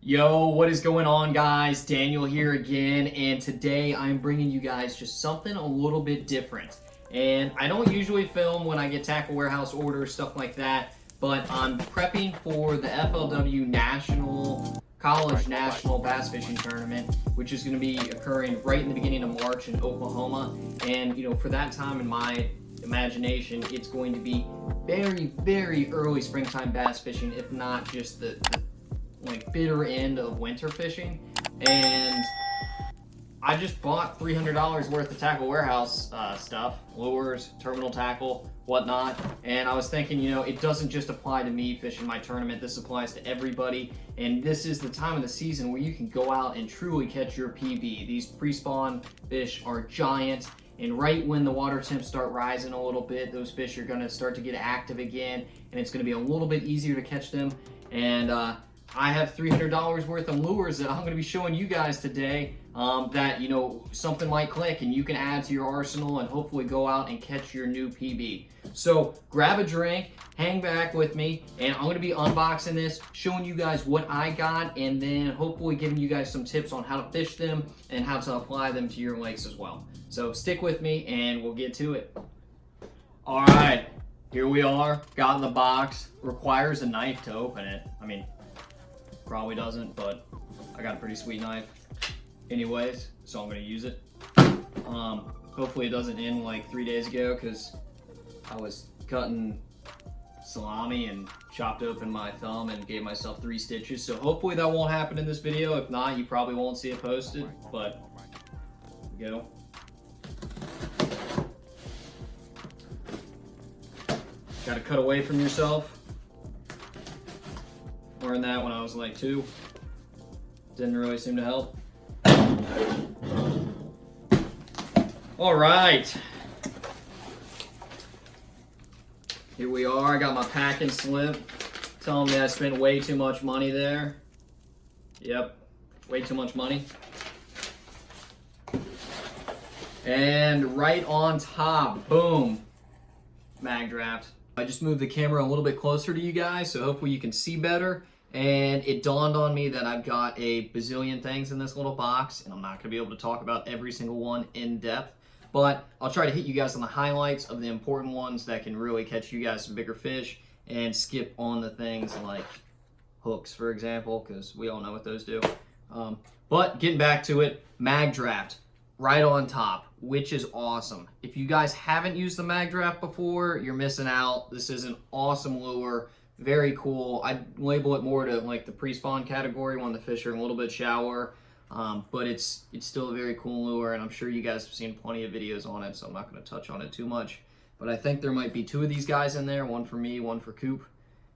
Yo, what is going on, guys? Daniel here again, and today I'm bringing you guys just something a little bit different. And I don't usually film when I get tackle warehouse orders, stuff like that, but I'm prepping for the FLW College National Bass Fishing Tournament, which is going to be occurring right in the beginning of March in Oklahoma. And, for that time in my imagination, it's going to be very, very early springtime bass fishing, if not just the bitter end of winter fishing. And I just bought $300 worth of tackle warehouse stuff, lures, terminal tackle, whatnot. And I was thinking, it doesn't just apply to me fishing my tournament. This applies to everybody. And this is the time of the season where you can go out and truly catch your PB. These pre-spawn fish are giant. And right when the water temps start rising a little bit, those fish are going to start to get active again. And it's going to be a little bit easier to catch them. And I have $300 worth of lures that I'm going to be showing you guys today that, something might click and you can add to your arsenal and hopefully go out and catch your new PB. So grab a drink, hang back with me, and I'm going to be unboxing this, showing you guys what I got, and then hopefully giving you guys some tips on how to fish them and how to apply them to your lakes as well. So stick with me and we'll get to it. All right, here we are. Got in the box. Requires a knife to open it. Probably doesn't, but I got a pretty sweet knife anyways, so I'm going to use it. Hopefully it doesn't end like 3 days ago, because I was cutting salami and chopped open my thumb and gave myself 3 stitches, so hopefully that won't happen in this video. If not, you probably won't see it posted, but here we go. Got to cut away from yourself. Learned that when I was like 2. Didn't really seem to help. All right. Here we are. I got my packing slip telling me I spent way too much money there. Yep, way too much money. And right on top, boom, Magdraft. I just moved the camera a little bit closer to you guys, so hopefully you can see better. And it dawned on me that I've got a bazillion things in this little box, and I'm not going to be able to talk about every single one in depth, but I'll try to hit you guys on the highlights of the important ones that can really catch you guys some bigger fish, and skip on the things like hooks, for example, because we all know what those do. But getting back to it, Magdraft, right on top, which is awesome. If you guys haven't used the Magdraft before, you're missing out. This is an awesome lure. Very cool. I'd label it more to like the pre-spawn category when the fish are a little bit shallower, but it's still a very cool lure, and I'm sure you guys have seen plenty of videos on it, so I'm not going to touch on it too much. But I think there might be 2 of these guys in there, one for me, one for Coop,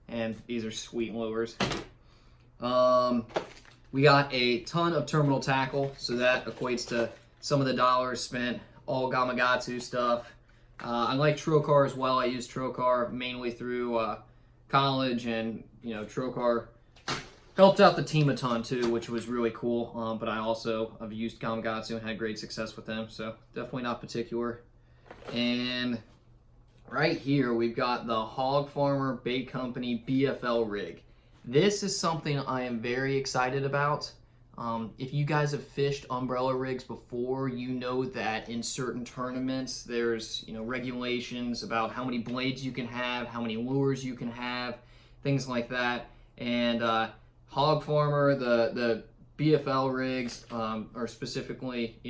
and these are sweet lures. We got a ton of terminal tackle, so that equates to some of the dollars spent, all Gamakatsu stuff. I like Trocar as well. I use Trocar mainly through college, and Trocar helped out the team a ton too, which was really cool. But I also have used Gamakatsu and had great success with them, so definitely not particular. And right here we've got the Hog Farmer Bait Company BFL rig. This is something I am very excited about. If you guys have fished umbrella rigs before, you know that in certain tournaments there's regulations about how many blades you can have, how many lures you can have, things like that. And Hog Farmer, the BFL rigs are specifically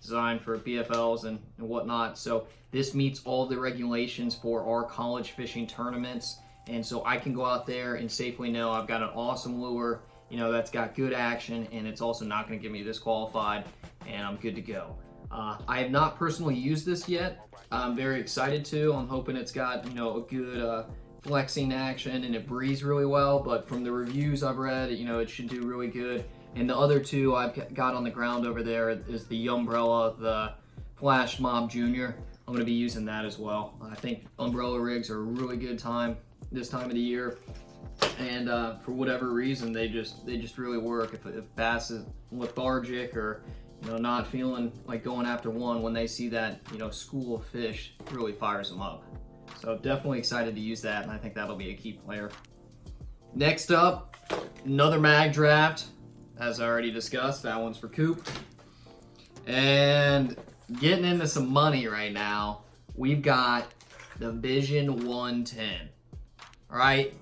designed for BFLs and whatnot. So this meets all the regulations for our college fishing tournaments, and so I can go out there and safely know I've got an awesome lure, that's got good action, and it's also not going to get me disqualified, and I'm good to go. I have not personally used this yet. I'm very excited to. I'm hoping it's got, a good flexing action and it breathes really well, but from the reviews I've read, it should do really good. And the other 2 I've got on the ground over there is the Umbrella, the Flash Mob Junior. I'm going to be using that as well. I think umbrella rigs are a really good time this time of the year. And for whatever reason, they just really work. If bass is lethargic or not feeling like going after one, when they see that school of fish, it really fires them up. So definitely excited to use that, and I think that'll be a key player. Next up, Another Magdraft, as I already discussed. That one's for Coop. And getting into some money right now, we've got the Vision 110. All right,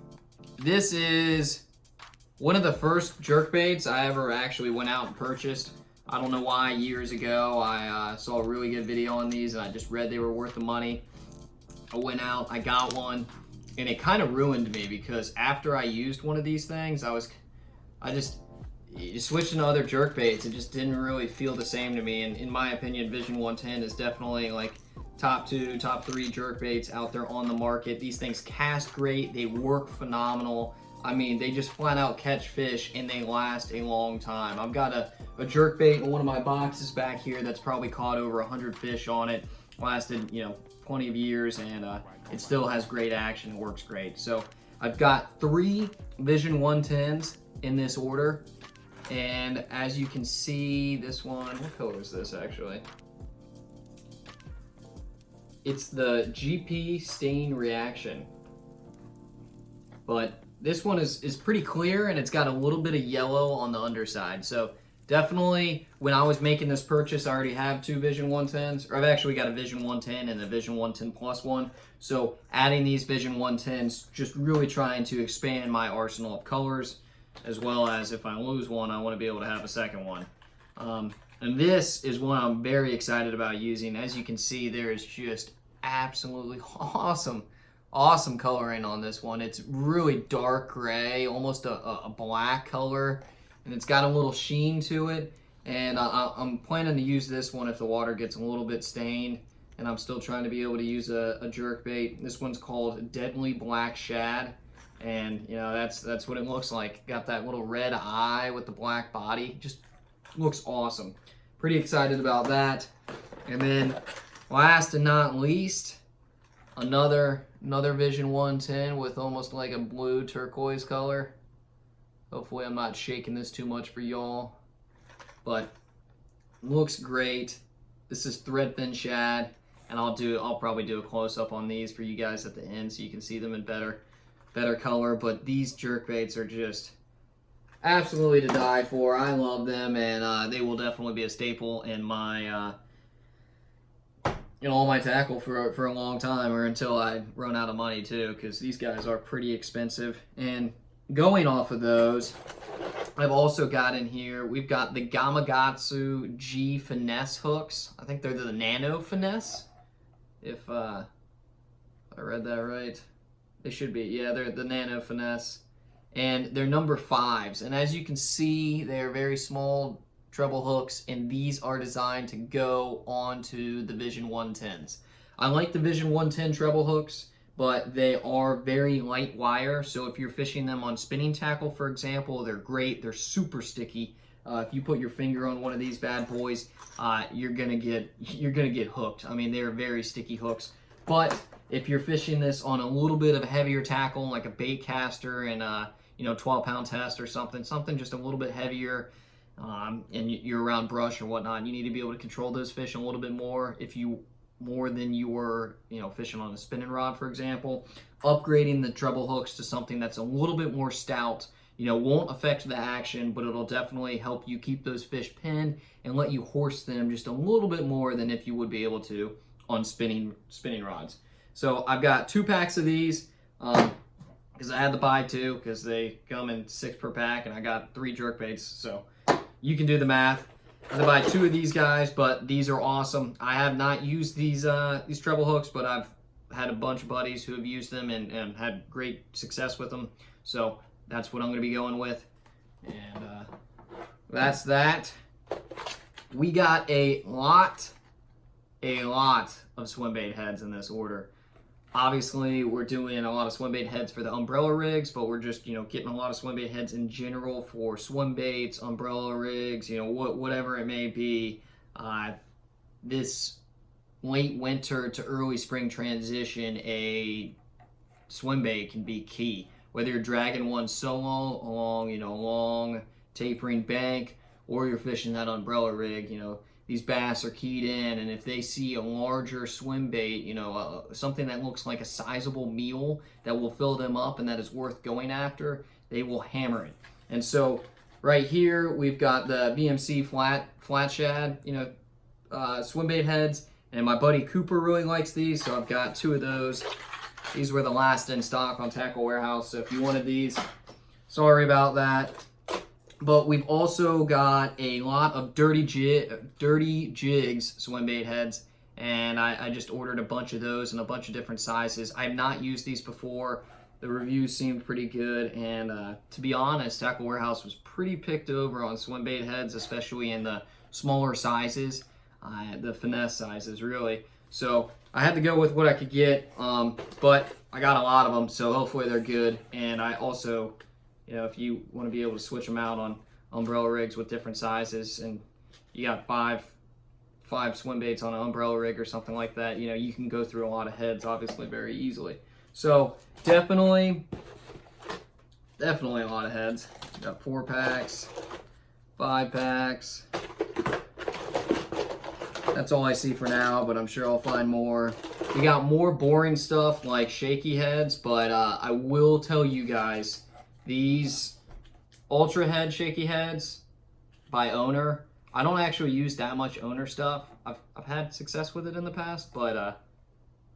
this is one of the first jerkbaits I ever actually went out and purchased. I don't know why. Years ago, I saw a really good video on these, and I just read they were worth the money. I went out, I got one, and it kind of ruined me because after I used one of these things, I just switching to other jerkbaits. It just didn't really feel the same to me. And in my opinion, Vision 110 is definitely like top 2, top 3 jerkbaits out there on the market. These things cast great, they work phenomenal. I mean, they just flat out catch fish and they last a long time. I've got a jerkbait in one of my boxes back here that's probably caught over 100 fish on it. Lasted, you know, plenty of years, and it still has great action, works great. So I've got 3 Vision 110s in this order. And as you can see, this one, what color is this actually? It's the GP Stain Reaction. But this one is pretty clear, and it's got a little bit of yellow on the underside. So definitely, when I was making this purchase, I already have 2 Vision 110s, or I've actually got a Vision 110 and a Vision 110 Plus one. So adding these Vision 110s, just really trying to expand my arsenal of colors, as well as if I lose one, I want to be able to have a second one. And this is one I'm very excited about using. As you can see, there is just absolutely awesome coloring on this one. It's really dark gray, almost a black color, and it's got a little sheen to it. And I'm planning to use this one if the water gets a little bit stained, and I'm still trying to be able to use a jerkbait. This one's called Deadly Black Shad. And you know, that's what it looks like. Got that little red eye with the black body. Just looks awesome. Pretty excited about that. And then last and not least, another Vision 110 with almost like a blue turquoise color. Hopefully I'm not shaking this too much for y'all, but looks great. This is thread thin shad, and I'll probably do a close up on these for you guys at the end so you can see them in better color. But these jerkbaits are just absolutely to die for. I love them, and they will definitely be a staple in my all my tackle for a long time, or until I run out of money too, because these guys are pretty expensive. And going off of those, I've also got in here, we've got the Gamakatsu G Finesse hooks. I think they're the Nano Finesse, if I read that right. They should be, yeah, they're the Nano Finesse. And they're number 5s. And as you can see, they're very small treble hooks, and these are designed to go onto the Vision 110s. I like the Vision 110 treble hooks, but they are very light wire. So if you're fishing them on spinning tackle, for example, they're great. They're super sticky. If you put your finger on one of these bad boys, you're gonna get hooked. I mean, they're very sticky hooks. But if you're fishing this on a little bit of a heavier tackle, like a bait caster and 12-pound test or something just a little bit heavier, and you're around brush or whatnot, you need to be able to control those fish a little bit more. More than you were, fishing on a spinning rod, for example. Upgrading the treble hooks to something that's a little bit more stout, won't affect the action, but it'll definitely help you keep those fish pinned and let you horse them just a little bit more than if you would be able to on spinning rods. So I've got 2 packs of these because I had to buy 2 because they come in 6 per pack, and I got 3 jerkbaits. So you can do the math. I had to buy 2 of these guys, but these are awesome. I have not used these treble hooks, but I've had a bunch of buddies who have used them and had great success with them. So that's what I'm going to be going with. And that's that. We got a lot of Swimbait heads in this order. Obviously, we're doing a lot of Swimbait heads for the umbrella rigs, but we're just, getting a lot of Swimbait heads in general for swim baits, umbrella rigs, whatever it may be. This late winter to early spring transition, a swim bait can be key. Whether you're dragging one solo along, long tapering bank, or you're fishing that umbrella rig, these bass are keyed in, and if they see a larger swim bait, something that looks like a sizable meal that will fill them up and that is worth going after, they will hammer it. And so right here, we've got the BMC flat shad, you know, Swimbait heads. And my buddy Cooper really likes these, so I've got 2 of those. These were the last in stock on Tackle Warehouse, so if you wanted these, sorry about that. But we've also got a lot of Dirty Jigs Swimbait heads, and I just ordered a bunch of those in a bunch of different sizes. I have not used these before. The reviews seemed pretty good, and to be honest, Tackle Warehouse was pretty picked over on Swimbait heads, especially in the smaller sizes, the finesse sizes, really. So I had to go with what I could get, but I got a lot of them, so hopefully they're good. And I also, you know, if you want to be able to switch them out on umbrella rigs with different sizes, and you got five swimbaits on an umbrella rig or something like that, you know, you can go through a lot of heads, obviously, very easily. So definitely a lot of heads. Got 4 packs, 5 packs. That's all I see for now, but I'm sure I'll find more. We got more boring stuff like Shakey heads, but I will tell you guys, these Ultra Head Shakey heads by Owner, I don't actually use that much Owner stuff. I've had success with it in the past, but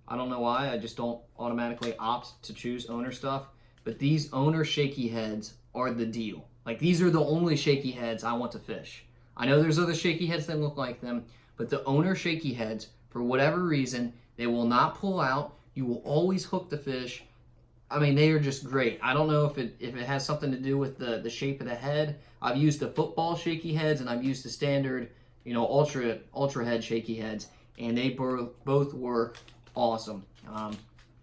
I don't know why. I just don't automatically opt to choose Owner stuff. But these Owner Shakey heads are the deal. Like, these are the only Shakey heads I want to fish. I know there's other Shakey heads that look like them, but the Owner Shakey heads, for whatever reason, they will not pull out. You will always hook the fish. I mean, they are just great. I don't know if it has something to do with the shape of the head. I've used the football Shakey heads, and I've used the standard, you know, ultra head Shakey heads, and they both were awesome.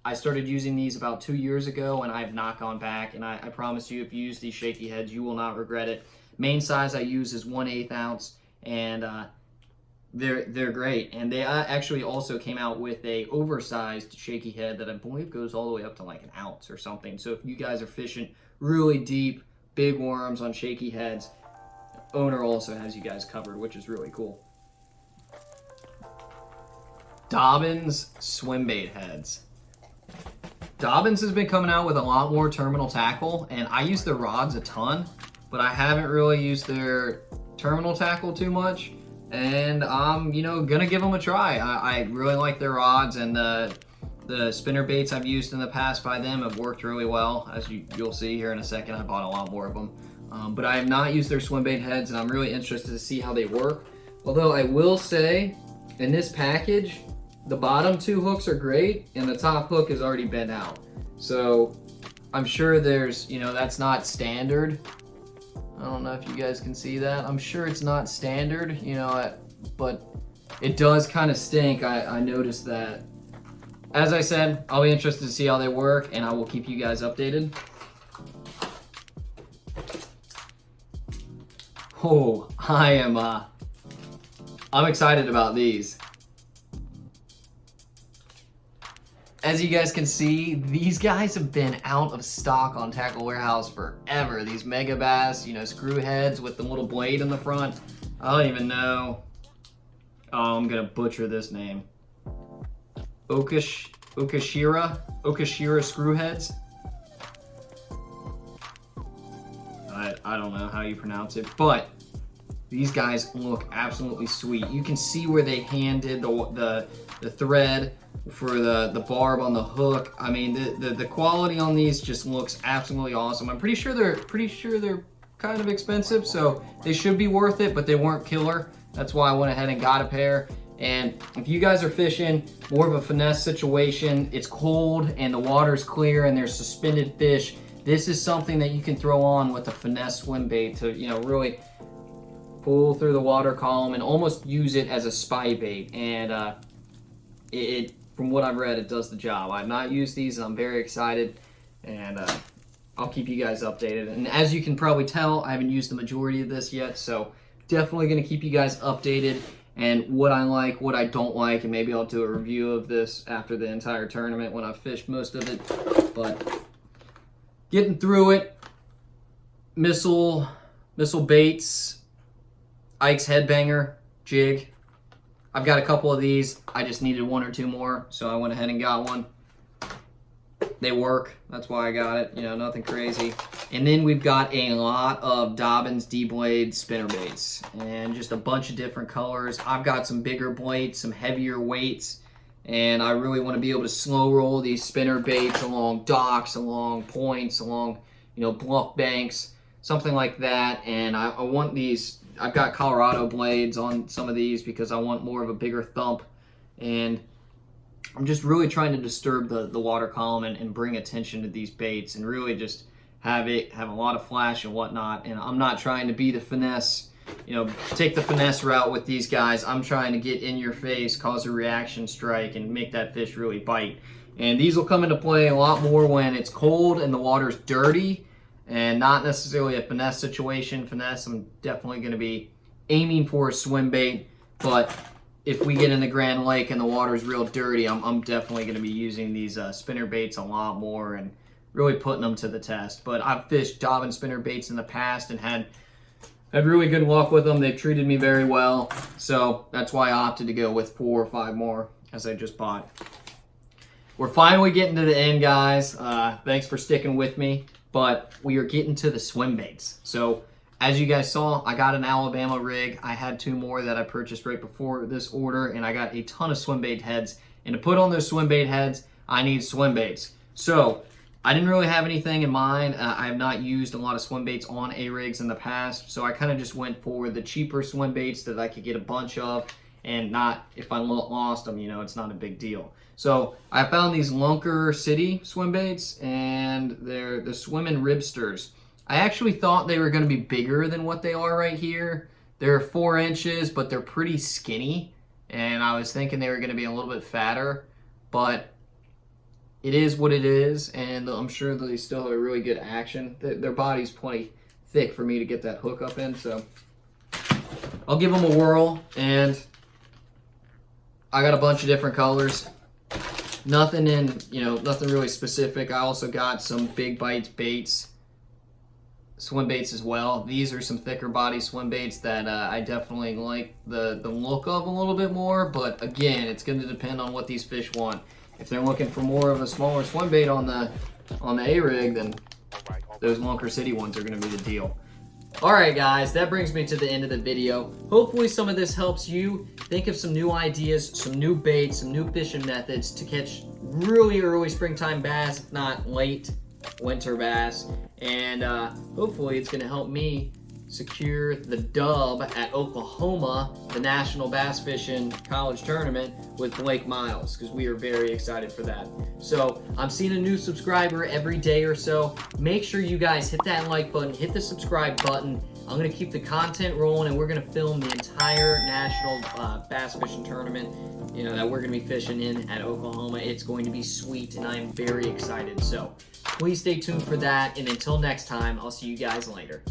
I started using these about 2 years ago, and I have not gone back. And I promise you, if you use these Shakey heads, you will not regret it. Main size I use is 1/8 ounce, and they're great. And they actually also came out with a oversized Shakey head that I believe goes all the way up to like 1 ounce or something. So if you guys are fishing really deep, big worms on Shakey heads, Owner also has you guys covered, which is really cool. Dobbins Swimbait heads. Dobbins has been coming out with a lot more terminal tackle, and I use their rods a ton, but I haven't really used their terminal tackle too much. And I'm, you know, gonna give them a try. I really like their rods, and the spinner baits I've used in the past by them have worked really well. As you'll see here in a second, I bought a lot more of them. But I have not used their Swimbait heads, and I'm really interested to see how they work. Although I will say, in this package, the bottom 2 hooks are great, and the top hook is already bent out. So I'm sure there's, you know, that's not standard. I don't know if you guys can see that. I'm sure it's not standard, you know, but it does kind of stink. I noticed that. As I said, I'll be interested to see how they work, and I will keep you guys updated. Oh, I'm excited about these. As you guys can see, these guys have been out of stock on Tackle Warehouse forever. These Mega Bass, you know, screw heads with the little blade in the front. I don't even know. Oh, I'm gonna butcher this name. Okashira screw heads. I don't know how you pronounce it, but these guys look absolutely sweet. You can see where they handed the thread for the barb on the hook. I mean, the quality on these just looks absolutely awesome. I'm pretty sure they're kind of expensive, so they should be worth it, but they weren't killer. That's why I went ahead and got a pair. And if you guys are fishing more of a finesse situation, it's cold and the water's clear and there's suspended fish, this is something that you can throw on with a finesse swim bait to, you know, really pull through the water column and almost use it as a spy bait. And it from what I've read, it does the job. I've not used these, and I'm very excited, and I'll keep you guys updated. And as you can probably tell, I haven't used the majority of this yet, so definitely going to keep you guys updated and what I like, what I don't like, and maybe I'll do a review of this after the entire tournament when I've fished most of it. But getting through it, missile baits, Ike's headbanger jig. I've got a couple of these. I just needed 1 or 2 more, so I went ahead and got one. They work. That's why I got it. You know, nothing crazy. And then we've got a lot of Dobyns D-blade spinnerbaits and just a bunch of different colors. I've got some bigger blades, some heavier weights, and I really want to be able to slow roll these spinner baits along docks, along points, along, you know, bluff banks, something like that. And I want these, I've got Colorado blades on some of these because I want more of a bigger thump. And I'm just really trying to disturb the water column and bring attention to these baits and really just have a lot of flash and whatnot. And I'm not trying to be the finesse, you know, take the finesse route with these guys. I'm trying to get in your face, cause a reaction strike, and make that fish really bite. And these will come into play a lot more when it's cold and the water's dirty and not necessarily a finesse situation. Finesse, I'm definitely going to be aiming for a swim bait, but if we get in the Grand Lake and the water's real dirty, I'm definitely going to be using these spinner baits a lot more and really putting them to the test. But I've fished Dobyns spinner baits in the past and had really good luck with them. They've treated me very well, so that's why I opted to go with 4 or 5 more as I just bought. We're finally getting to the end, guys. Thanks for sticking with me, but we are getting to the swim baits. So as you guys saw, I got an Alabama rig. I had 2 more that I purchased right before this order, and I got a ton of Swimbait heads. And to put on those Swimbait heads, I need swim baits. So I didn't really have anything in mind. I have not used a lot of swim baits on A-rigs in the past, so I kind of just went for the cheaper swim baits that I could get a bunch of, and not, if I lost them, you know, it's not a big deal. So I found these Lunker City swim baits, and they're the Swimmin' Ribsters. I actually thought they were going to be bigger than what they are right here. They're 4 inches, but they're pretty skinny, and I was thinking they were going to be a little bit fatter, but it is what it is, and I'm sure that they still have a really good action. Their body's plenty thick for me to get that hook up in, so I'll give them a whirl. And I got a bunch of different colors. Nothing nothing really specific. I also got some big bites baits, swim baits as well. These are some thicker body swim baits that I definitely like the look of a little bit more, but again, it's going to depend on what these fish want. If they're looking for more of a smaller swim bait on the A-rig, then those Lunker City ones are going to be the deal. Alright guys, that brings me to the end of the video. Hopefully some of this helps you think of some new ideas, some new baits, some new fishing methods to catch really early springtime bass, if not late winter bass. And hopefully it's going to help me secure the dub at Oklahoma, the National Bass Fishing College Tournament with Blake Miles, because we are very excited for that. So I'm seeing a new subscriber every day or so. Make sure you guys hit that like button, hit the subscribe button. I'm going to keep the content rolling, and we're going to film the entire National Bass Fishing Tournament, you know, that we're going to be fishing in at Oklahoma. It's going to be sweet, and I am very excited. So please stay tuned for that, and until next time, I'll see you guys later.